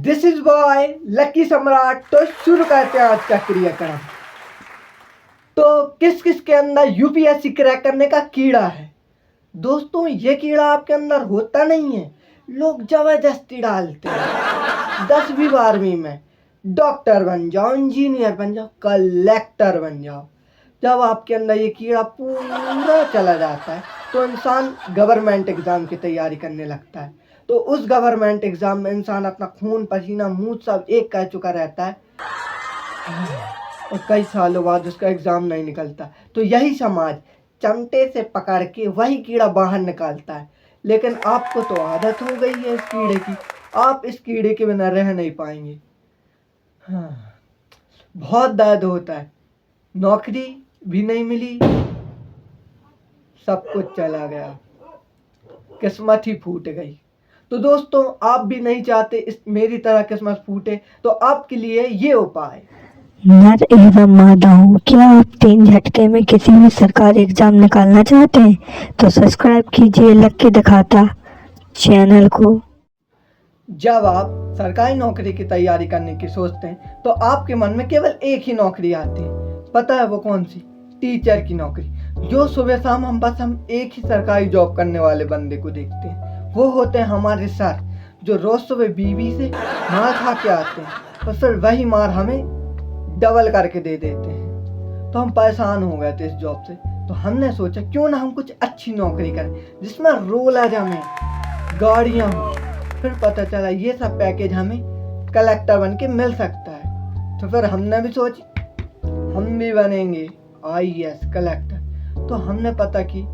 This is boy lucky सम्राट। तो शुरू करते हैं आज का क्रियाक्रम। तो किस किस के अंदर यूपीएससी क्रैक करने का कीड़ा है? दोस्तों, ये कीड़ा आपके अंदर होता नहीं है, लोग जबरदस्ती डालते हैं। 10वीं 12वीं में डॉक्टर बन जाओ, इंजीनियर बन जाओ, कलेक्टर बन जाओ। जब आपके अंदर ये कीड़ा पूरा चला जाता है तो इंसान गवर्नमेंट एग्जाम की तैयारी करने लगता है। तो उस गवर्नमेंट एग्जाम में इंसान अपना खून पसीना मुंह सब एक कर चुका रहता है और कई सालों बाद उसका एग्जाम नहीं निकलता। तो यही समाज चमटे से पकड़ के वही कीड़ा बाहर निकालता है। लेकिन आपको तो आदत हो गई है इस कीड़े की, आप इस कीड़े के बिना रह नहीं पाएंगे। हाँ, बहुत दर्द होता है, नौकरी भी नहीं मिली, सब कुछ चला गया, किस्मत ही फूट गई। तो दोस्तों, आप भी नहीं चाहते इस मेरी तरह किस्मत फूटे, तो आपके लिए ये उपाय। नर एवं मादाओं, क्या आप 3 झटके में किसी भी सरकारी एग्जाम निकालना चाहते हैं तो सब्सक्राइब कीजिए लक्की दिखाता चैनल को। जब आप सरकारी नौकरी की तैयारी करने की सोचते हैं तो आपके मन में केवल एक ही नौकरी आती है। पता है वो कौन सी? टीचर की नौकरी। जो सुबह शाम हम एक ही सरकारी जॉब करने वाले बंदे को देखते हैं। वो होते हैं हमारे सर, जो रोज सुबह बीवी से मार खा के आते हैं और फिर वही मार हमें डबल करके दे देते हैं। तो हम परेशान हो गए थे इस जॉब से। तो हमने सोचा क्यों ना हम कुछ अच्छी नौकरी करें जिसमें रोल जमे, गाड़ियाँ हो। फिर पता चला ये सब पैकेज हमें कलेक्टर बन के मिल सकता है। तो फिर हमने भी सोची हम भी बनेंगे आईएएस कलेक्टर। तो हमने पता की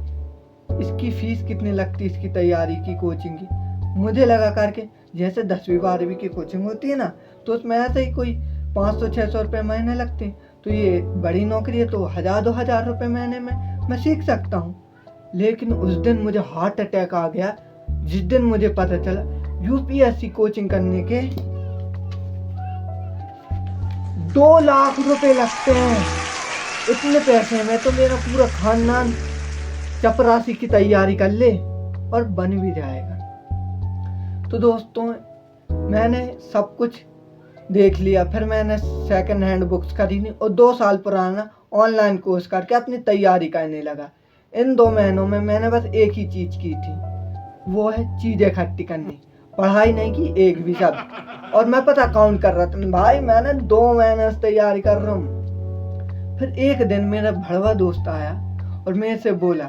इसकी फीस कितनी लगती, इसकी तैयारी की कोचिंग की। मुझे लगा करके जैसे 10वीं 12वीं की कोचिंग होती है ना, तो उसमें ऐसे ही कोई 500-600 रुपये महीने लगते हैं। तो ये बड़ी नौकरी है तो 1000-2000 रुपये महीने में मैं सीख सकता हूँ। लेकिन उस दिन मुझे हार्ट अटैक आ गया जिस दिन मुझे पता चला यूपीएससी कोचिंग करने के 2 लाख रुपए लगते हैं। इतने पैसे में तो मेरा पूरा खानदान चपरासी की तैयारी कर ले और बन भी जाएगा। तो दोस्तों, मैंने सब कुछ देख लिया। फिर मैंने सेकंड हैंड बुक्स खरीदी और 2 साल पुराना ऑनलाइन कोर्स करके अपनी तैयारी करने लगा। इन 2 महीनों में मैंने बस एक ही चीज़ की थी, वो है चीज़ें इकट्ठी करनी। पढ़ाई नहीं की एक भी शब्द। और मैं पता काउंट कर रहा था, भाई मैंने 2 महीने से तैयारी कर रहा हूँ। फिर एक दिन मेरा भड़वा दोस्त आया और मेरे से बोला,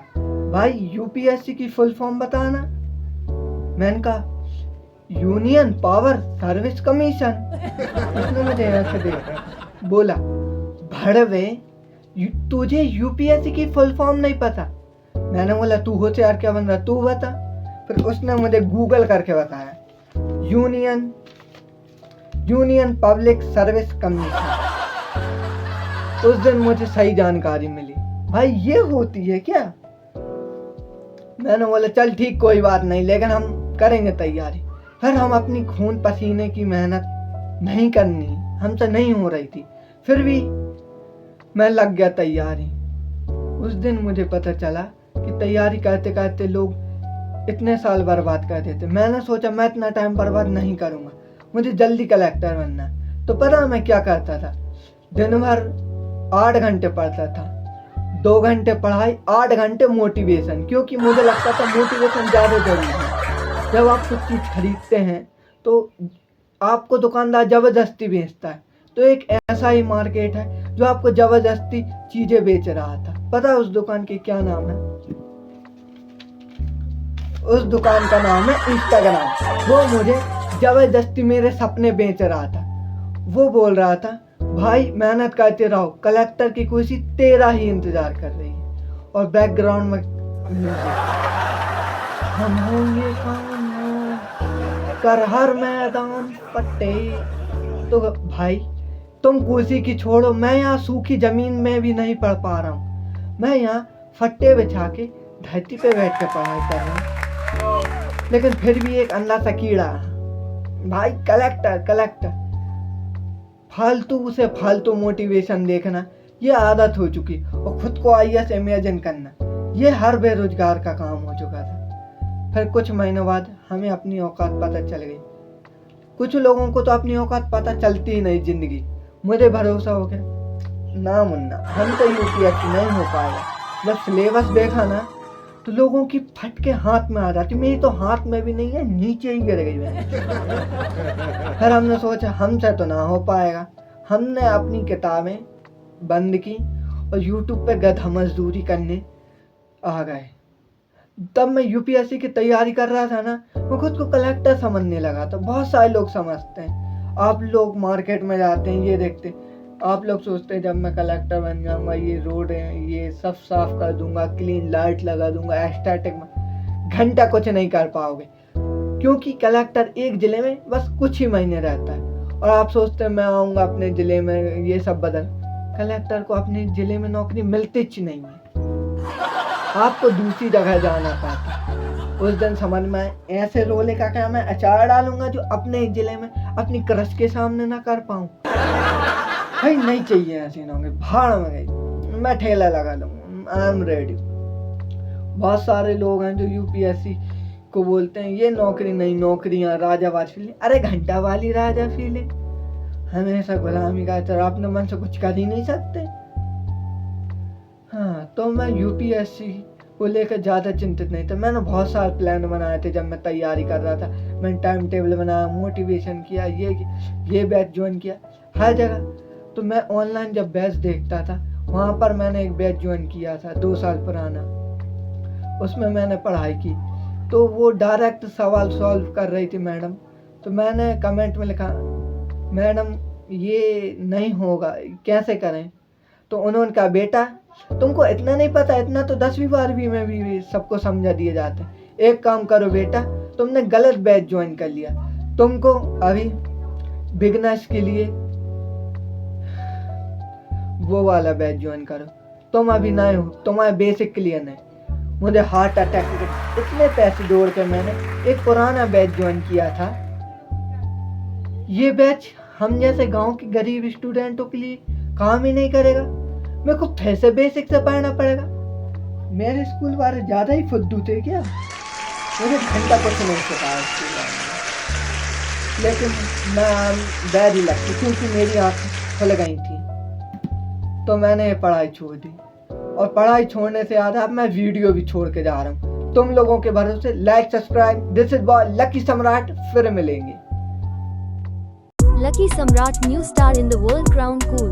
भाई यूपीएससी की फुल फॉर्म बताना। मैंने कहा यूनियन पावर सर्विस कमीशन। उसने मुझे ऐसे देखा, बोला भड़वे तुझे यूपीएससी की फुल फॉर्म नहीं पता? मैंने बोला तू होशियार क्या बन रहा, तू बता। फिर उसने मुझे गूगल करके बताया यूनियन पब्लिक सर्विस कमीशन। उस दिन मुझे सही जानकारी मिली, भाई ये होती है क्या। मैंने बोला चल ठीक, कोई बात नहीं, लेकिन हम करेंगे तैयारी। फिर हम अपनी खून पसीने की मेहनत नहीं करनी हमसे नहीं हो रही थी, फिर भी मैं लग गया तैयारी। उस दिन मुझे पता चला कि तैयारी करते करते लोग इतने साल बर्बाद कर देते। मैंने सोचा मैं इतना टाइम बर्बाद नहीं करूँगा, मुझे जल्दी कलेक्टर बनना है। तो पता है मैं क्या करता था? दिन भर 8 घंटे पढ़ता था, 2 घंटे पढ़ाई, 8 घंटे मोटिवेशन, क्योंकि मुझे लगता था मोटिवेशन ज़्यादा जरूरी है। जब आप कुछ चीज़ खरीदते हैं तो आपको दुकानदार ज़बरदस्ती बेचता है। तो एक ऐसा ही मार्केट है जो आपको ज़बरदस्ती चीज़ें बेच रहा था। पता है उस दुकान की क्या नाम है? उस दुकान का नाम है इंस्टाग्राम। वो मुझे जबरदस्ती मेरे सपने बेच रहा था। वो बोल रहा था भाई मेहनत करते रहो, कलेक्टर की कुर्सी तेरा ही इंतजार कर रही है। और बैकग्राउंड में हम होंगे कामयाब कर हर मैदान फटे। तो भाई तुम कुर्सी की छोड़ो, मैं यहाँ सूखी जमीन में भी नहीं पढ़ पा रहा हूँ। मैं यहाँ फट्टे बिछा के धरती पे बैठ के पढ़ाई कर रहा हूँ। लेकिन फिर भी एक अंधा सा कीड़ा, भाई कलेक्टर फालतू से फालतू मोटिवेशन देखना ये आदत हो चुकी। और खुद को आईएएस इमेजिन करना ये हर बेरोजगार का काम हो चुका था। फिर कुछ महीनों बाद हमें अपनी औकात पता चल गई। कुछ लोगों को तो अपनी औकात पता चलती ही नहीं जिंदगी। मुझे भरोसा हो गया ना मुन्ना, हम तो यूपीएससी नहीं हो पाएगा। जब सिलेबस देखा ना तो लोगों की फट के हाथ में आ जाती, मेरी तो हाथ में भी नहीं है, नीचे ही गिर गई मैं। फिर हमने सोचा हमसे तो ना हो पाएगा। हमने अपनी किताबें बंद की और यूट्यूब पे गधा मजदूरी करने आ गए। तब मैं यूपीएससी की तैयारी कर रहा था ना, मैं खुद को कलेक्टर समझने लगा था। बहुत सारे लोग समझते हैं, आप लोग मार्केट में जाते हैं ये देखते हैं, आप लोग सोचते हैं जब मैं कलेक्टर बन जाऊंगा ये रोड है ये सब साफ कर दूंगा, क्लीन लाइट लगा दूंगा, एस्थेटिक में घंटा कुछ नहीं कर पाओगे, क्योंकि कलेक्टर एक जिले में बस कुछ ही महीने रहता है। और आप सोचते हैं मैं आऊँगा अपने ज़िले में ये सब बदल। कलेक्टर को अपने ज़िले में नौकरी मिलती ही नहीं है, आपको दूसरी जगह जाना पड़ता है। उस दिन समझ में आए ऐसे रोले का क्या मैं अचार डालूंगा जो अपने ज़िले में अपनी क्रश के सामने ना कर पाऊँ। भाई नहीं चाहिए ऐसी नौकरी, भाड़ में गई, मैं ठेला लगा लूँगा, आई एम रेडी। बहुत सारे लोग हैं जो यूपीएससी को बोलते हैं ये नौकरी नहीं, नौकरियां राजावाद फीलिंग। अरे घंटा वाली राजा फीलिंग, हमेशा गुलामी का तरह अपने मन से कुछ कर ही नहीं सकते। हाँ, तो मैं यूपीएससी को लेकर ज़्यादा चिंतित नहीं था। मैंने बहुत सारे प्लान बनाए थे जब मैं तैयारी कर रहा था। मैंने टाइम टेबल बनाया, मोटिवेशन किया, ये बैच ज्वाइन किया हर जगह। तो मैं ऑनलाइन जब बैच देखता था वहाँ पर मैंने एक बैच ज्वाइन किया था 2 साल पुराना, उसमें मैंने पढ़ाई की। तो वो डायरेक्ट सवाल सॉल्व कर रही थी मैडम, तो मैंने कमेंट में लिखा मैडम ये नहीं होगा कैसे करें। तो उन्होंने कहा बेटा तुमको इतना नहीं पता, इतना तो 10वीं 12वीं में भी सबको समझा दिए जाते हैं। एक काम करो बेटा, तुमने गलत बैच ज्वाइन कर लिया, तुमको अभी बिगनर्स के लिए वो वाला बैच ज्वाइन करो, तुम अभी नए हो, तुम्हारा बेसिक क्लियर नहीं। मुझे हार्ट अटैक के इतने पैसे जोड़ के मैंने एक पुराना बैच ज्वाइन किया था। ये बैच हम जैसे गांव के गरीब स्टूडेंटों के लिए काम ही नहीं करेगा, मेरे को फिर से बेसिक से पढ़ना पड़ेगा। मेरे स्कूल वाले ज़्यादा ही फुद्दू थे क्या, मुझे घंटा कुछ नहीं सिखाया स्कूल वाले, लेकिन मैं डर ही लगती क्योंकि मेरी आँखें खुल गई थी। तो मैंने पढ़ाई छोड़ दी, और पढ़ाई छोड़ने से याद है अब मैं वीडियो भी छोड़ के जा रहा हूँ तुम लोगों के भरोसे। Like subscribe, this is boy lucky सम्राट, फिर मिलेंगे। Lucky Samrat, new star in the world, crowned cool.